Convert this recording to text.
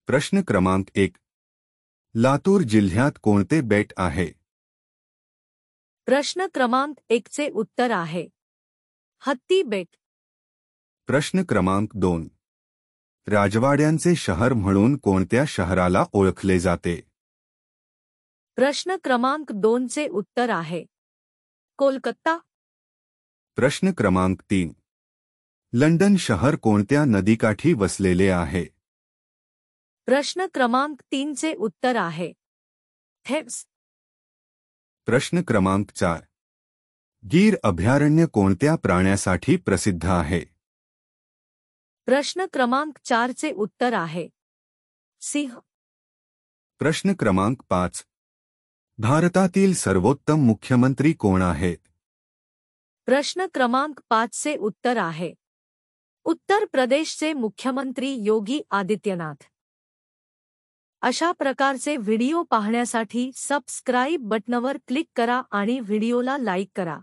प्रश्न क्रमांक 1. लातूर जिल्ह्यात कोणते बेट आहे? प्रश्न क्रमांक 1 चे उत्तर आहे हत्ती बेट. प्रश्न क्रमांक 2. राजवाड्यांचे शहर म्हणून कोणत्या शहराला ओळखले जाते? प्रश्न क्रमांक 2 चे उत्तर आहे कोलकाता. प्रश्न क्रमांक 3. लंडन शहर कोणत्या नदीकाठी वसलेले आहे? प्रश्न क्रमांक 3 चे उत्तर आहे थेम्स. प्रश्न क्रमांक 4. गीर अभयारण्य कोणत्या प्राण्यासाठी प्रसिद्ध आहे? प्रश्न क्रमांक 4 चे उत्तर आहे सिंह. प्रश्न क्रमांक 5. भारतातील सर्वोत्तम मुख्यमंत्री कोण आहेत? प्रश्न क्रमांक 5 चे उत्तर आहे उत्तर प्रदेशचे मुख्यमंत्री योगी आदित्यनाथ. अशा प्रकारचे व्हिडिओ पाहण्यासाठी सबस्क्राईब बटणावर क्लिक करा आणि व्हिडिओला लाईक करा.